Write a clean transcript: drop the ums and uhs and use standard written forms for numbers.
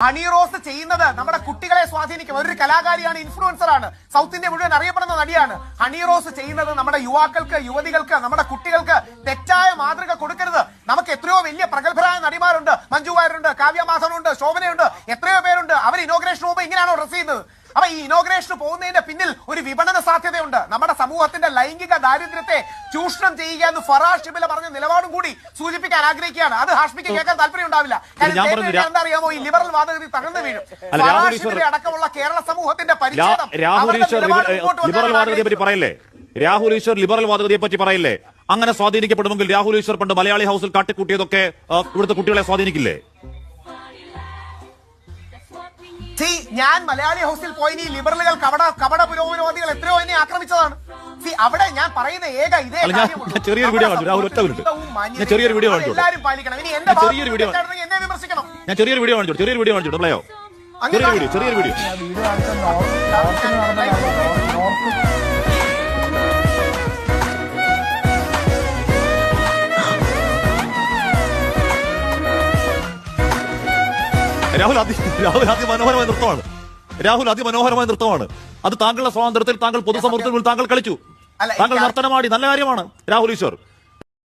ഹണി റോസ് ചെയ്യുന്നത് നമ്മുടെ കുട്ടികളെ സ്വാധീനിക്കും. ഒരു കലാകാരിയാണ്, ഇൻഫ്ലുവൻസർ ആണ്, സൗത്ത് ഇന്ത്യ മുഴുവൻ അറിയപ്പെടുന്ന നടിയാണ്. ഹണി റോസ് ചെയ്യുന്നത് നമ്മുടെ യുവാക്കൾക്ക്, യുവതികൾക്ക്, നമ്മുടെ കുട്ടികൾക്ക് തെറ്റായ മാതൃക കൊടുക്കരുത്. നമുക്ക് എത്രയോ വലിയ പ്രഗത്ഭരായ നടിമാരുണ്ട്, മഞ്ജു വാര്യരുണ്ട്, കാവ്യ മാധവനുണ്ട്, ശോഭനയുണ്ട്, എത്രയോ പേരുണ്ട്. അവർ ഇനോഗ്രേഷൻ പോകുമ്പോൾ ഇങ്ങനെയാണോ ഡ്രസ് ചെയ്യുന്നത്? അപ്പൊ ഈ ഇനോഗ്രേഷന് പോകുന്നതിന്റെ പിന്നിൽ ഒരു വിപണന സാധ്യതയുണ്ട്. നമ്മുടെ സമൂഹത്തിന്റെ ലൈംഗിക ദാരിദ്ര്യത്തെ ചൂഷണം ചെയ്യുക എന്ന് ഫറാസ് ഷിബില പറഞ്ഞ നിലപാടും കൂടി സൂചിപ്പിക്കാൻ ആഗ്രഹിക്കുകയാണ്. അത് ഹാഷ്മിക്ക് കേൾക്കാൻ താല്പര്യം ഉണ്ടാവില്ല. എന്താ അറിയാമോ, ഈ ലിബറൽ വാദഗതി തകർന്നു വീഴും. ഫറാസ് ഷിബില അടക്കമുള്ള കേരള സമൂഹത്തിന്റെ പരിച്ഛേദം ലിബറൽ വാദഗതിയെ പറ്റി പറയില്ലേ? രാഹുൽ ഈശ്വർ ലിബറൽ വാദഗതിയെ പറ്റി പറയില്ലേ? അങ്ങനെ സ്വാധീനിക്കപ്പെടുമെങ്കിൽ രാഹുൽ ഈശ്വർ പണ്ട് മലയാളി ഹൗസിൽ കാട്ടിക്കൂട്ടിയതൊക്കെ ഇവിടുത്തെ കുട്ടികളെ സ്വാധീനിക്കില്ലേ? ഞാൻ മലയാളി ഹൗസിൽ പോയി ഈ ലിബറലുകൾ കപട പുരോഗമനവാദികൾ എത്രയോ എന്നെ ആക്രമിച്ചതാണ്. അവിടെ ഞാൻ പറയുന്ന ഏക ഇതേ ചെറിയൊരു വീഡിയോ കണ്ടു. രാഹുൽ ഒറ്റ മിനിറ്റ്, ഞാൻ ചെറിയൊരു വീഡിയോ കണ്ടു. എല്ലാവരും പാലിക്കണം. ഇനി എന്റെ ചെറിയൊരു വീഡിയോ എന്നെ വിമർശിക്കണം. ഞാൻ ചെറിയൊരു വീഡിയോ കാണിച്ചു. ചെറിയൊരു വീഡിയോ കാണിച്ചു. പ്ലേയോ ചെറിയൊരു വീഡിയോ. രാഹുൽ അതിമനോഹരമായ നൃത്തമാണ്. രാഹുൽ അതിമനോഹരമായ നൃത്തമാണ്. അത് താങ്കളുടെ സ്വാതന്ത്ര്യത്തിൽ, താങ്കൾ പൊതുസമൂഹത്തിൽ താങ്കൾ കളിച്ചു, താങ്കൾ നർത്തനമാടി. നല്ല കാര്യമാണ് രാഹുൽ ഈശ്വർ.